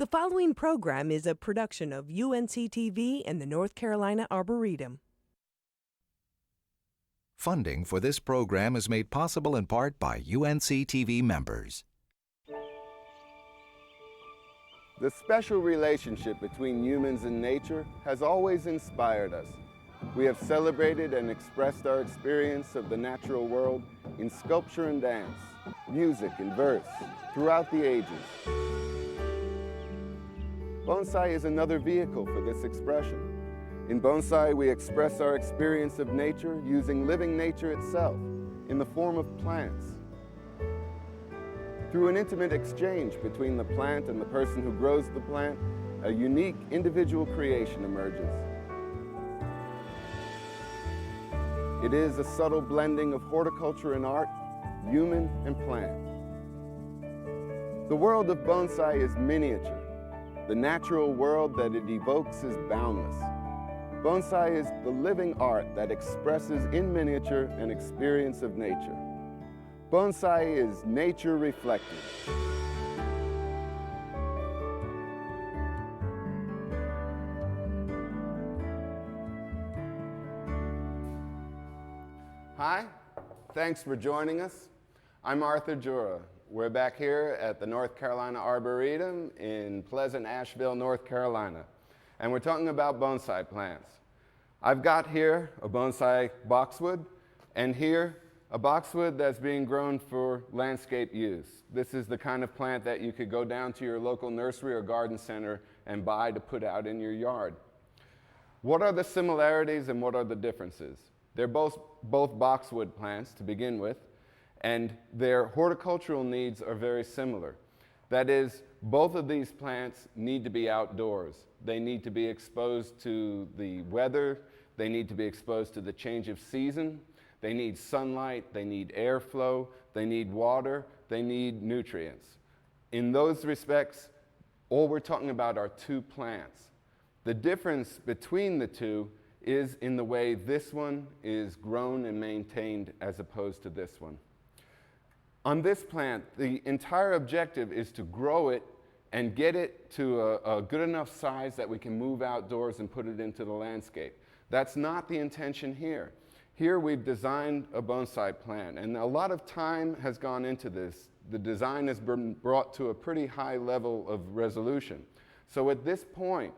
The following program is a production of UNC-TV and the North Carolina Arboretum. Funding for this program is made possible in part by UNC-TV members. The special relationship between humans and nature has always inspired us. We have celebrated and expressed our experience of the natural world in sculpture and dance, music and verse, throughout the ages. Bonsai is another vehicle for this expression. In Bonsai, we express our experience of nature using living nature itself in the form of plants. Through an intimate exchange between the plant and the person who grows the plant, a unique individual creation emerges. It is a subtle blending of horticulture and art, human and plant. The world of bonsai is miniature. The natural world that it evokes is boundless. Bonsai is the living art that expresses in miniature an experience of nature. Bonsai is nature reflective. Hi, thanks for joining us. I'm Arthur Joura. We're back here at the North Carolina Arboretum in pleasant Asheville, North Carolina. And we're talking about bonsai plants. I've got here a bonsai boxwood, and here a boxwood that's being grown for landscape use. This is the kind of plant that you could go down to your local nursery or garden center and buy to put out in your yard. What are the similarities and what are the differences? They're both boxwood plants to begin with, and their horticultural needs are very similar. That is, both of these plants need to be outdoors. They need to be exposed to the weather, they need to be exposed to the change of season, they need sunlight, they need airflow, they need water, they need nutrients. In those respects, all we're talking about are two plants. The difference between the two is in the way this one is grown and maintained as opposed to this one. On this plant, the entire objective is to grow it and get it to a good enough size that we can move outdoors and put it into the landscape. That's not the intention here. Here we've designed a bonsai plant, and a lot of time has gone into this. The design has been brought to a pretty high level of resolution. So at this point,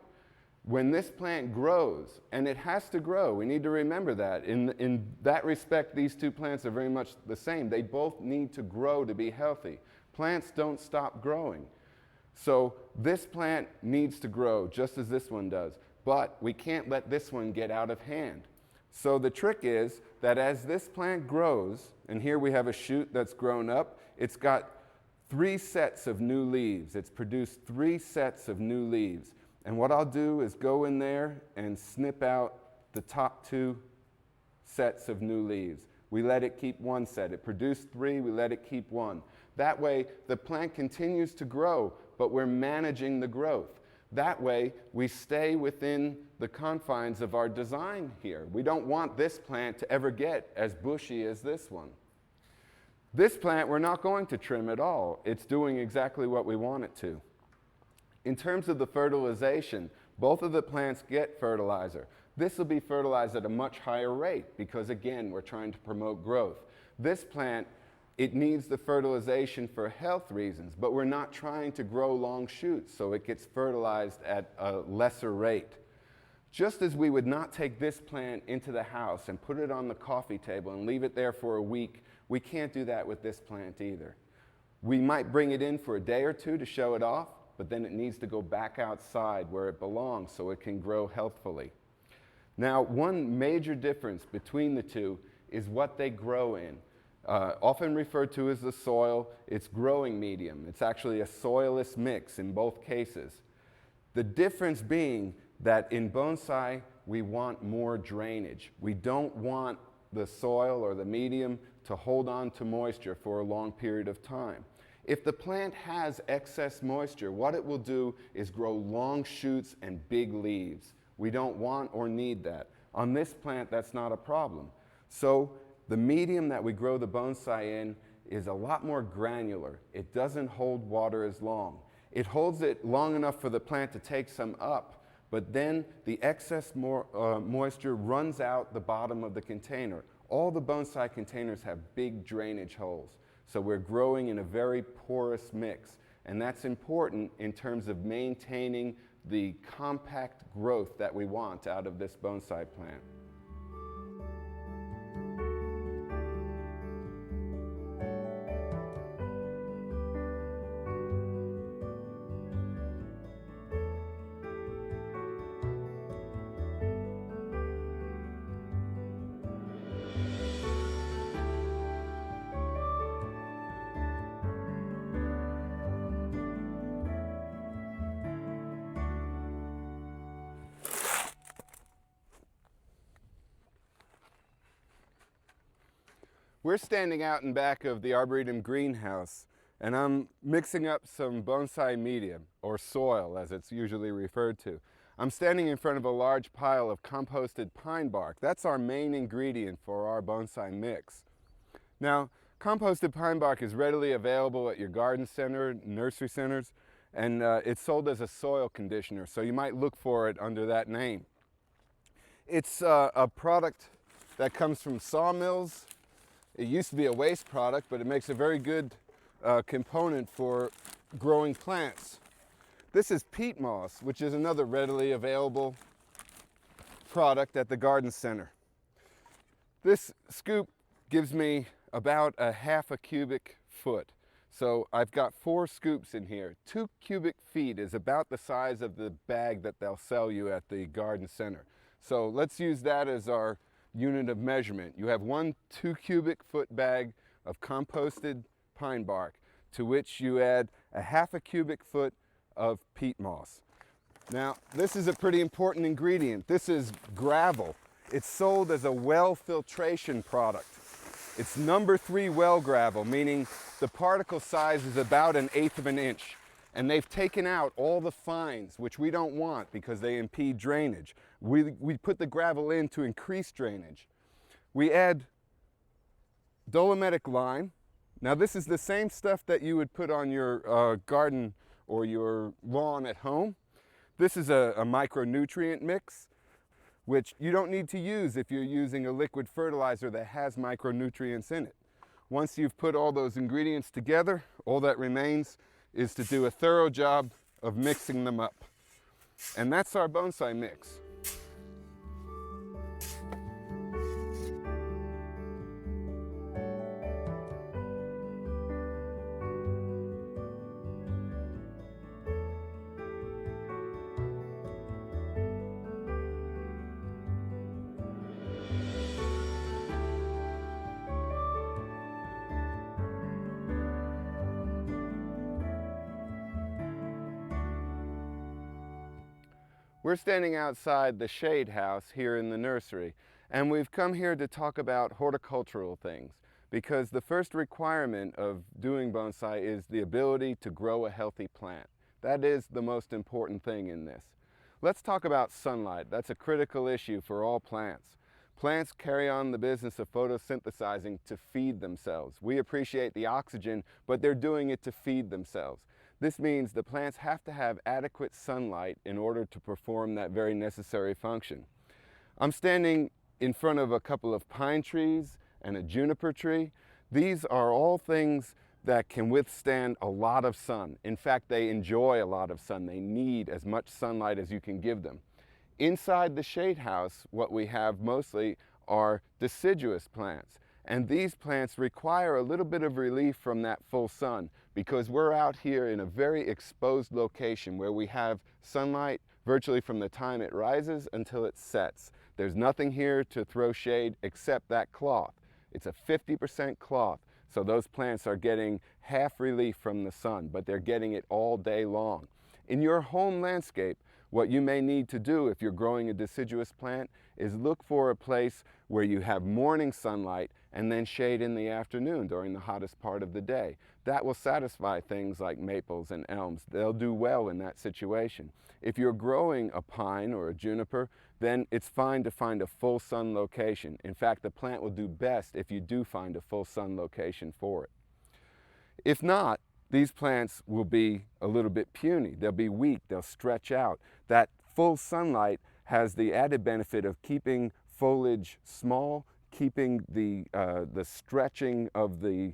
when this plant grows, and it has to grow, we need to remember that. In that respect, these two plants are very much the same. They both need to grow to be healthy. Plants don't stop growing. So this plant needs to grow just as this one does, but we can't let this one get out of hand. So the trick is that as this plant grows, and here we have a shoot that's grown up, it's got 3 sets of new leaves. It's produced 3 sets of new leaves. And what I'll do is go in there and snip out the top 2 sets of new leaves. We let it keep 1 set. It produced 3, we let it keep 1. That way, the plant continues to grow, but we're managing the growth. That way, we stay within the confines of our design here. We don't want this plant to ever get as bushy as this one. This plant, we're not going to trim at all. It's doing exactly what we want it to. In terms of the fertilization, both of the plants get fertilizer. This will be fertilized at a much higher rate because, again, we're trying to promote growth. This plant, it needs the fertilization for health reasons, but we're not trying to grow long shoots, so it gets fertilized at a lesser rate. Just as we would not take this plant into the house and put it on the coffee table and leave it there for a week, we can't do that with this plant either. We might bring it in for a day or two to show it off, but then it needs to go back outside where it belongs so it can grow healthfully. Now, one major difference between the two is what they grow in. Often referred to as the soil, it's growing medium. It's actually a soilless mix in both cases. The difference being that in bonsai, we want more drainage. We don't want the soil or the medium to hold on to moisture for a long period of time. If the plant has excess moisture, what it will do is grow long shoots and big leaves. We don't want or need that. On this plant, that's not a problem. So the medium that we grow the bonsai in is a lot more granular. It doesn't hold water as long. It holds it long enough for the plant to take some up, but then the excess moisture runs out the bottom of the container. All the bonsai containers have big drainage holes, so we're growing in a very porous mix, and that's important in terms of maintaining the compact growth that we want out of this bonsai plant. We're standing out in back of the Arboretum greenhouse, and I'm mixing up some bonsai medium, or soil as it's usually referred to. I'm standing in front of a large pile of composted pine bark. That's our main ingredient for our bonsai mix. Now, composted pine bark is readily available at your garden center, nursery centers, and it's sold as a soil conditioner, so you might look for it under that name. It's a product that comes from sawmills. It used to be a waste product, but it makes a very good component for growing plants. This is peat moss, which is another readily available product at the garden center. This scoop gives me about a half a cubic foot. So I've got 4 scoops in here. 2 cubic feet is about the size of the bag that they'll sell you at the garden center. So let's use that as our unit of measurement. You have 1 2 cubic foot bag of composted pine bark, to which you add a half a cubic foot of peat moss. Now, this is a pretty important ingredient. This is gravel. It's sold as a well filtration product. It's number 3 well gravel, meaning the particle size is about 1/8 of an inch. And they've taken out all the fines, which we don't want because they impede drainage. We put the gravel in to increase drainage. We add dolomitic lime. Now this is the same stuff that you would put on your garden or your lawn at home. This is a micronutrient mix, which you don't need to use if you're using a liquid fertilizer that has micronutrients in it. Once you've put all those ingredients together, all that remains is to do a thorough job of mixing them up. And that's our bonsai mix. We're standing outside the shade house here in the nursery, and we've come here to talk about horticultural things, because the first requirement of doing bonsai is the ability to grow a healthy plant. That is the most important thing in this. Let's talk about sunlight. That's a critical issue for all plants. Plants carry on the business of photosynthesizing to feed themselves. We appreciate the oxygen, but they're doing it to feed themselves. This means the plants have to have adequate sunlight in order to perform that very necessary function. I'm standing in front of a couple of pine trees and a juniper tree. These are all things that can withstand a lot of sun. In fact, they enjoy a lot of sun. They need as much sunlight as you can give them. Inside the shade house, what we have mostly are deciduous plants. And these plants require a little bit of relief from that full sun, because we're out here in a very exposed location where we have sunlight virtually from the time it rises until it sets. There's nothing here to throw shade except that cloth. It's a 50% cloth, so those plants are getting half relief from the sun, but they're getting it all day long. In your home landscape, what you may need to do if you're growing a deciduous plant is look for a place where you have morning sunlight and then shade in the afternoon during the hottest part of the day. That will satisfy things like maples and elms. They'll do well in that situation. If you're growing a pine or a juniper, then it's fine to find a full sun location. In fact, the plant will do best if you do find a full sun location for it. If not, these plants will be a little bit puny. They'll be weak, they'll stretch out. That full sunlight has the added benefit of keeping foliage small, keeping the stretching of the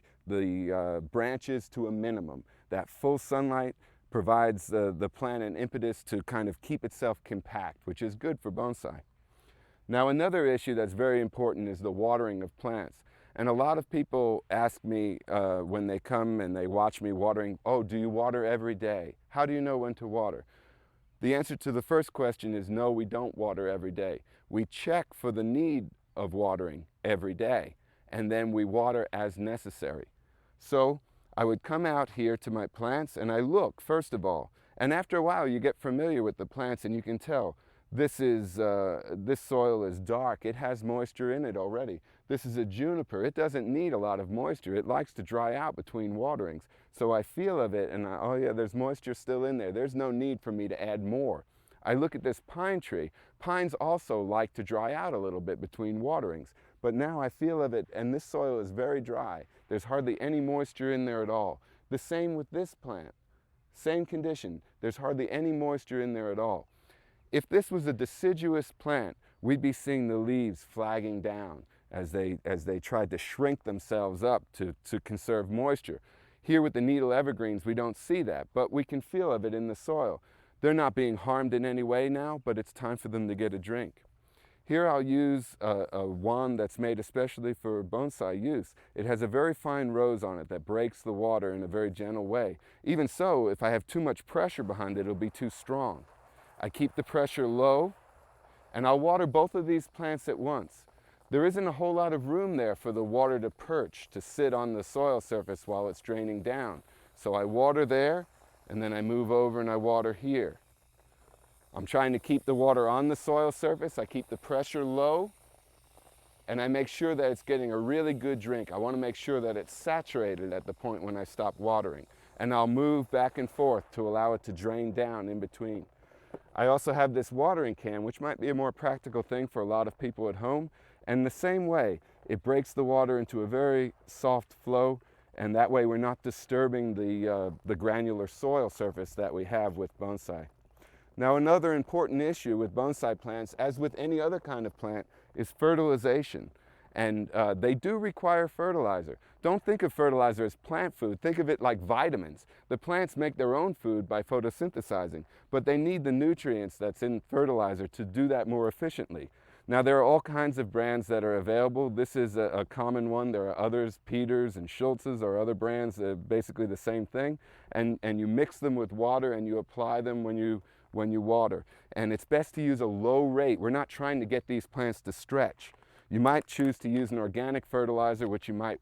branches to a minimum. That full sunlight provides the plant an impetus to kind of keep itself compact, which is good for bonsai. Now, another issue that's very important is the watering of plants. And a lot of people ask me when they come and they watch me watering, oh, do you water every day? How do you know when to water? The answer to the first question is no, we don't water every day. We check for the need of watering every day, and then we water as necessary. So I would come out here to my plants and I look, first of all, and after a while you get familiar with the plants and you can tell this soil is dark, it has moisture in it already. This is a juniper, it doesn't need a lot of moisture, it likes to dry out between waterings. So I feel of it and oh yeah, there's moisture still in there, there's no need for me to add more. I look at this pine tree, pines also like to dry out a little bit between waterings, but now I feel of it and this soil is very dry, there's hardly any moisture in there at all. The same with this plant, same condition, there's hardly any moisture in there at all. If this was a deciduous plant, we'd be seeing the leaves flagging down as they tried to shrink themselves up to conserve moisture. Here with the needle evergreens, we don't see that, but we can feel of it in the soil. They're not being harmed in any way now, but it's time for them to get a drink. Here I'll use a wand that's made especially for bonsai use. It has a very fine rose on it that breaks the water in a very gentle way. Even so, if I have too much pressure behind it, it'll be too strong. I keep the pressure low, and I'll water both of these plants at once. There isn't a whole lot of room there for the water to perch, to sit on the soil surface while it's draining down. So I water there, and then I move over and I water here. I'm trying to keep the water on the soil surface, I keep the pressure low, and I make sure that it's getting a really good drink. I want to make sure that it's saturated at the point when I stop watering. And I'll move back and forth to allow it to drain down in between. I also have this watering can, which might be a more practical thing for a lot of people at home. And the same way, it breaks the water into a very soft flow, and that way we're not disturbing the granular soil surface that we have with bonsai. Now, another important issue with bonsai plants, as with any other kind of plant, is fertilization. And they do require fertilizer. Don't think of fertilizer as plant food. Think of it like vitamins. The plants make their own food by photosynthesizing, but they need the nutrients that's in fertilizer to do that more efficiently. Now, there are all kinds of brands that are available. This is a common one. There are others, Peters and Schultz's or other brands, basically the same thing. And you mix them with water and you apply them when you water. And it's best to use a low rate. We're not trying to get these plants to stretch. You might choose to use an organic fertilizer, which you might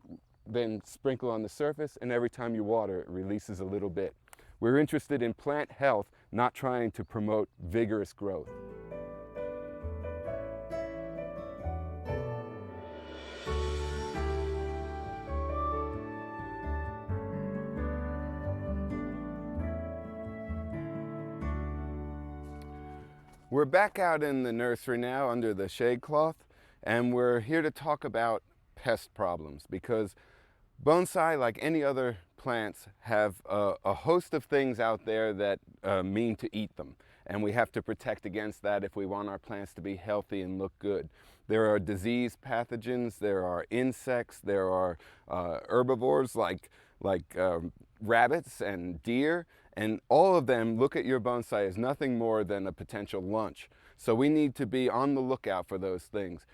then sprinkle on the surface, and every time you water, it releases a little bit. We're interested in plant health, not trying to promote vigorous growth. We're back out in the nursery now under the shade cloth, and we're here to talk about pest problems, because bonsai, like any other plants, have a host of things out there that mean to eat them, and we have to protect against that if we want our plants to be healthy and look good. There are disease pathogens, there are insects, there are herbivores like rabbits and deer, and all of them look at your bonsai as nothing more than a potential lunch. So we need to be on the lookout for those things.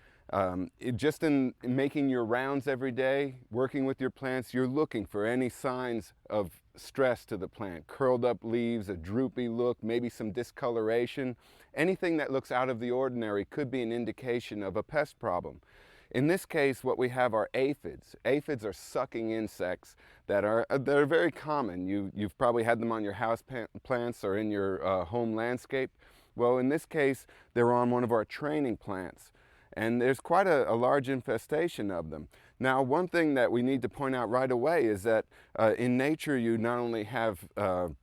Just in making your rounds every day, working with your plants, you're looking for any signs of stress to the plant. Curled up leaves, a droopy look, maybe some discoloration. Anything that looks out of the ordinary could be an indication of a pest problem. In this case, what we have are aphids. Aphids are sucking insects that are very common. You've probably had them on your house plants or in your home landscape. Well, in this case, they're on one of our training plants, and there's quite a large infestation of them. Now, one thing that we need to point out right away is that in nature, you not only have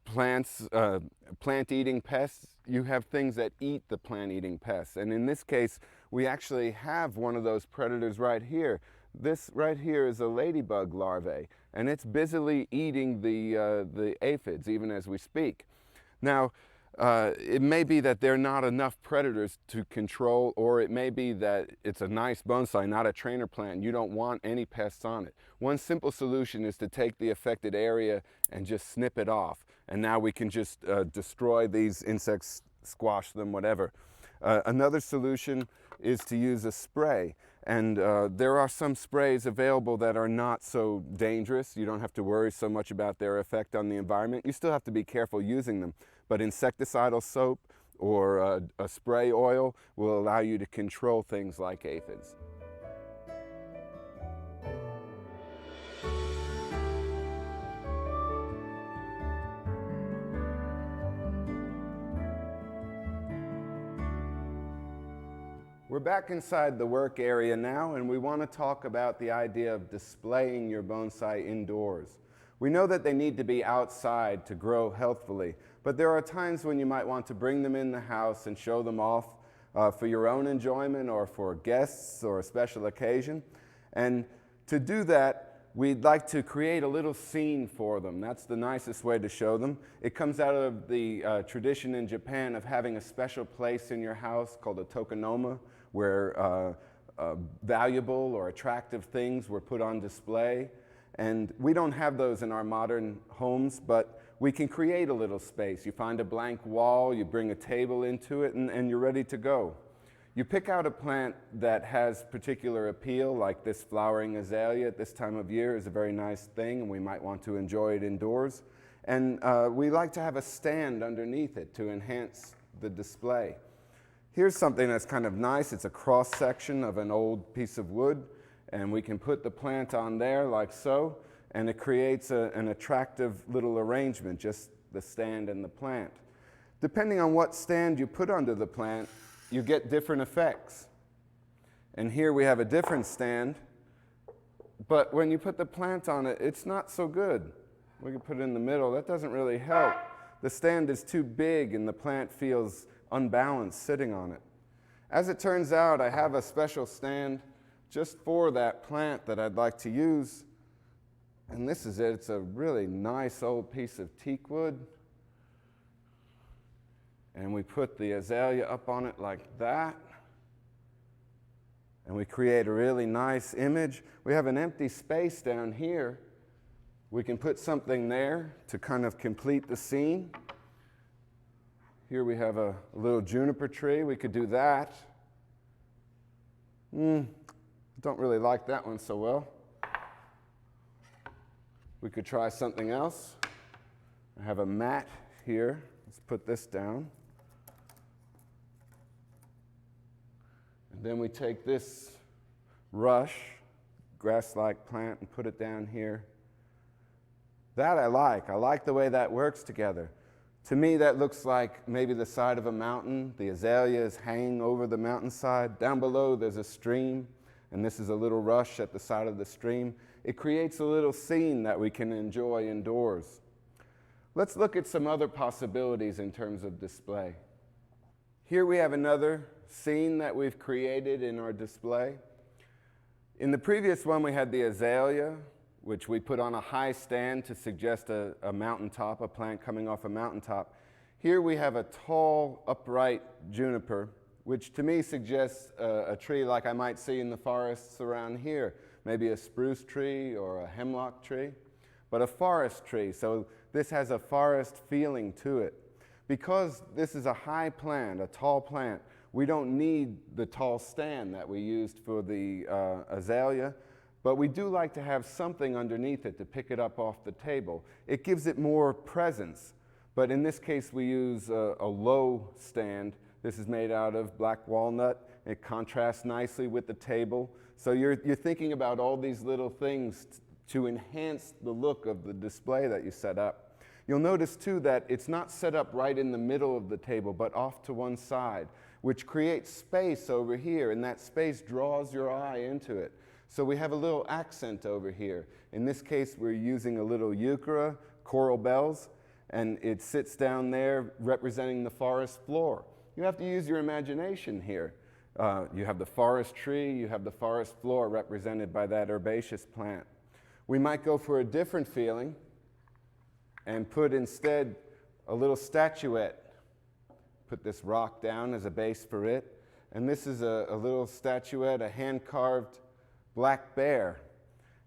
plant-eating pests, you have things that eat the plant-eating pests. And in this case, we actually have one of those predators right here. This right here is a ladybug larvae, and it's busily eating the aphids even as we speak. Now, it may be that there are not enough predators to control, or it may be that it's a nice bonsai, not a trainer plant. You don't want any pests on it. One simple solution is to take the affected area and just snip it off. And now we can just destroy these insects, squash them, whatever. Another solution is to use a spray. And there are some sprays available that are not so dangerous. You don't have to worry so much about their effect on the environment. You still have to be careful using them. But insecticidal soap or a spray oil will allow you to control things like aphids. We're back inside the work area now, and we want to talk about the idea of displaying your bonsai indoors. We know that they need to be outside to grow healthfully, but there are times when you might want to bring them in the house and show them off for your own enjoyment or for guests or a special occasion. And to do that, we'd like to create a little scene for them. That's the nicest way to show them. It comes out of the tradition in Japan of having a special place in your house called a tokonoma, where valuable or attractive things were put on display. And we don't have those in our modern homes, but we can create a little space. You find a blank wall, you bring a table into it, and you're ready to go. You pick out a plant that has particular appeal, like this flowering azalea at this time of year is a very nice thing, and we might want to enjoy it indoors. And we like to have a stand underneath it to enhance the display. Here's something that's kind of nice. It's a cross section of an old piece of wood, and we can put the plant on there like so, and it creates an attractive little arrangement, just the stand and the plant. Depending on what stand you put under the plant, you get different effects. And here we have a different stand, but when you put the plant on it, it's not so good. We can put it in the middle. That doesn't really help. The stand is too big and the plant feels unbalanced sitting on it. As it turns out, I have a special stand just for that plant that I'd like to use. And this is it. It's a really nice old piece of teak wood. And we put the azalea up on it like that. And we create a really nice image. We have an empty space down here. We can put something there to kind of complete the scene. Here we have a little juniper tree. We could do that. Don't really like that one so well. We could try something else. I have a mat here. Let's put this down. And then we take this rush, grass-like plant, and put it down here. That I like. I like the way that works together. To me, that looks like maybe the side of a mountain. The azalea is hanging over the mountainside. Down below, there's a stream, and this is a little rush at the side of the stream. It creates a little scene that we can enjoy indoors. Let's look at some other possibilities in terms of display. Here we have another scene that we've created in our display. In the previous one, we had the azalea, which we put on a high stand to suggest a mountaintop, a plant coming off a mountaintop. Here we have a tall, upright juniper, which to me suggests a tree like I might see in the forests around here. Maybe a spruce tree or a hemlock tree, but a forest tree. So this has a forest feeling to it. Because this is a high plant, a tall plant, we don't need the tall stand that we used for the azalea. But we do like to have something underneath it to pick it up off the table. It gives it more presence. But in this case, we use a low stand. This is made out of black walnut. It contrasts nicely with the table. So you're thinking about all these little things to enhance the look of the display that you set up. You'll notice too that it's not set up right in the middle of the table, but off to one side, which creates space over here, and that space draws your eye into it. So we have a little accent over here. In this case, we're using a little euchera, coral bells, and it sits down there representing the forest floor. You have to use your imagination here. You have the forest tree, you have the forest floor represented by that herbaceous plant. We might go for a different feeling and put instead a little statuette. Put this rock down as a base for it. And this is a little statuette, a hand-carved black bear.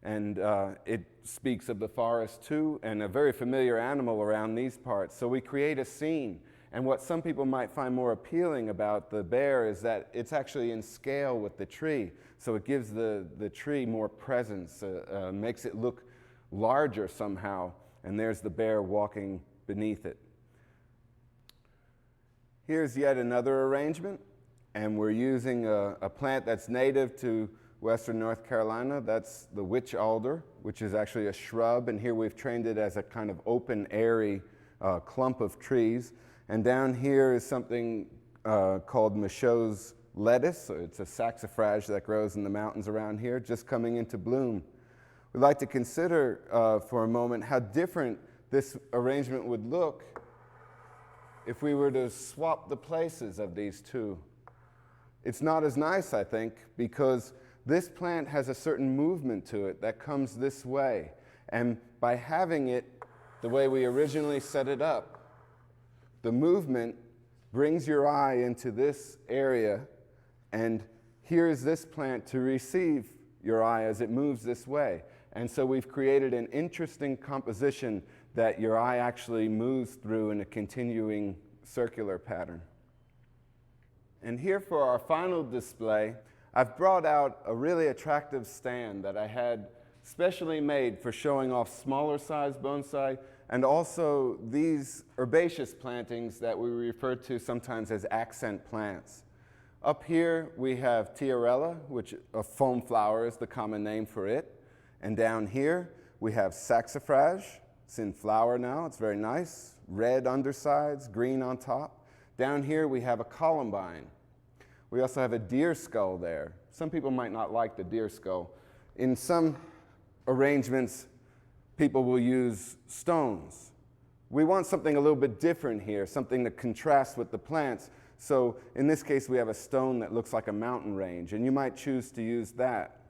And it speaks of the forest too, and a very familiar animal around these parts. So we create a scene. And what some people might find more appealing about the bear is that it's actually in scale with the tree. So it gives the tree more presence, makes it look larger somehow. And there's the bear walking beneath it. Here's yet another arrangement. And we're using a plant that's native to Western North Carolina. That's the witch alder, which is actually a shrub. And here we've trained it as a kind of open, airy clump of trees. And down here is something called Michaud's lettuce. So it's a saxifrage that grows in the mountains around here, just coming into bloom. We'd like to consider for a moment how different this arrangement would look if we were to swap the places of these two. It's not as nice, I think, because this plant has a certain movement to it that comes this way. And by having it the way we originally set it up, the movement brings your eye into this area, and here's this plant to receive your eye as it moves this way. And so we've created an interesting composition that your eye actually moves through in a continuing circular pattern. And here for our final display, I've brought out a really attractive stand that I had specially made for showing off smaller size bonsai, and also these herbaceous plantings that we refer to sometimes as accent plants. Up here we have tiarella, which a foam flower is the common name for it. And down here we have saxifrage. It's in flower now, it's very nice. Red undersides, green on top. Down here we have a columbine. We also have a deer skull there. Some people might not like the deer skull. In some arrangements, people will use stones. We want something a little bit different here, something that contrasts with the plants. So in this case, we have a stone that looks like a mountain range, and you might choose to use that.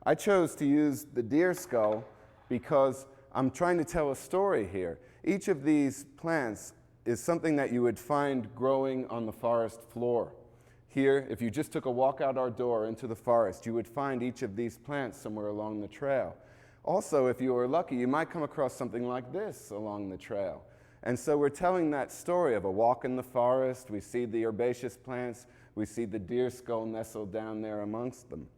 I chose to use the deer skull because I'm trying to tell a story here. Each of these plants is something that you would find growing on the forest floor. Here, if you just took a walk out our door into the forest, you would find each of these plants somewhere along the trail. Also, if you were lucky, you might come across something like this along the trail. And so we're telling that story of a walk in the forest. We see the herbaceous plants. We see the deer skull nestled down there amongst them.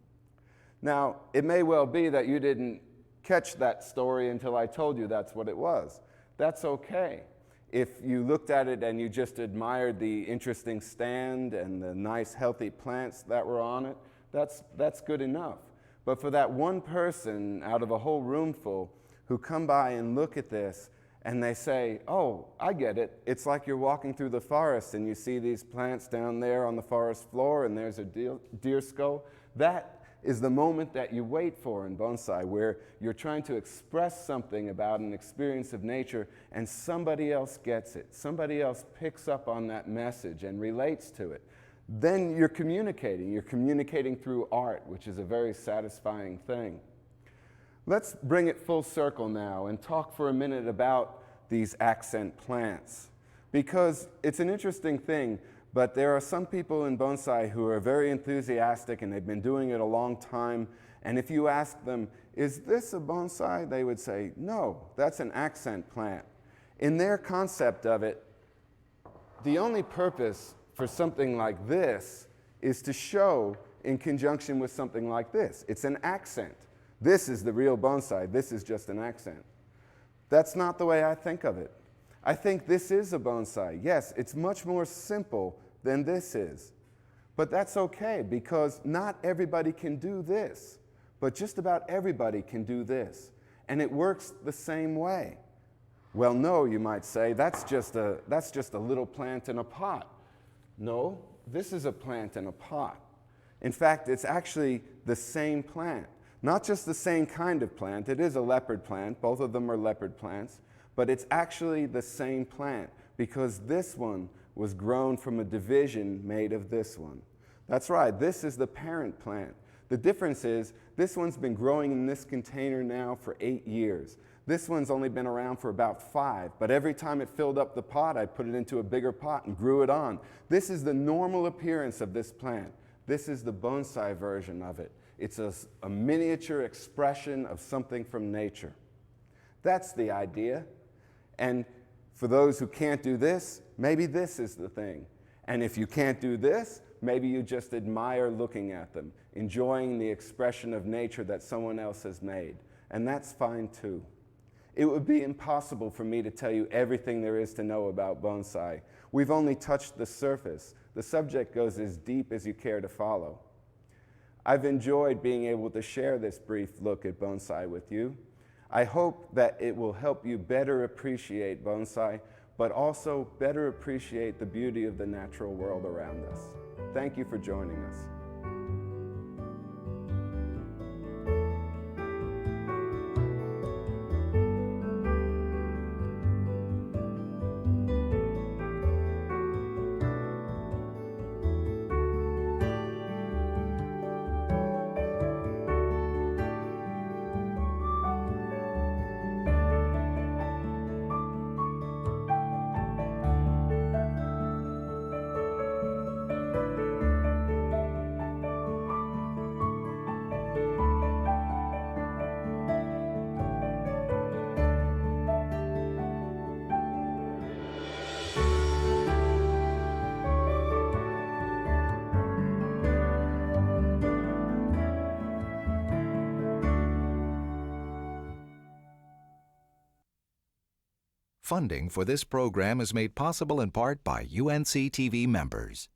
Now, it may well be that you didn't catch that story until I told you that's what it was. That's okay. If you looked at it and you just admired the interesting stand and the nice healthy plants that were on it, that's good enough. But for that one person out of a whole room full who come by and look at this and they say, oh, I get it. It's like you're walking through the forest and you see these plants down there on the forest floor and there's a deer skull. That is the moment that you wait for in bonsai, where you're trying to express something about an experience of nature and somebody else gets it. Somebody else picks up on that message and relates to it. Then you're communicating. You're communicating through art, which is a very satisfying thing. Let's bring it full circle now and talk for a minute about these accent plants, because it's an interesting thing. But there are some people in bonsai who are very enthusiastic and they've been doing it a long time. And if you ask them, is this a bonsai? They would say, no, that's an accent plant. In their concept of it, the only purpose for something like this is to show in conjunction with something like this. It's an accent. This is the real bonsai. This is just an accent. That's not the way I think of it. I think this is a bonsai. Yes, it's much more simple than this is. But that's okay, because not everybody can do this. But just about everybody can do this. And it works the same way. Well, no, you might say, that's just a little plant in a pot. No, this is a plant in a pot. In fact, it's actually the same plant. Not just the same kind of plant. It is a leopard plant. Both of them are leopard plants. But it's actually the same plant, because this one was grown from a division made of this one. That's right, this is the parent plant. The difference is this one's been growing in this container now for 8 years. This one's only been around for about 5, but every time it filled up the pot, I put it into a bigger pot and grew it on. This is the normal appearance of this plant. This is the bonsai version of it. It's a miniature expression of something from nature. That's the idea. And for those who can't do this, maybe this is the thing. And if you can't do this, maybe you just admire looking at them, enjoying the expression of nature that someone else has made. And that's fine too. It would be impossible for me to tell you everything there is to know about bonsai. We've only touched the surface. The subject goes as deep as you care to follow. I've enjoyed being able to share this brief look at bonsai with you. I hope that it will help you better appreciate bonsai, but also better appreciate the beauty of the natural world around us. Thank you for joining us. Funding for this program is made possible in part by UNC-TV members.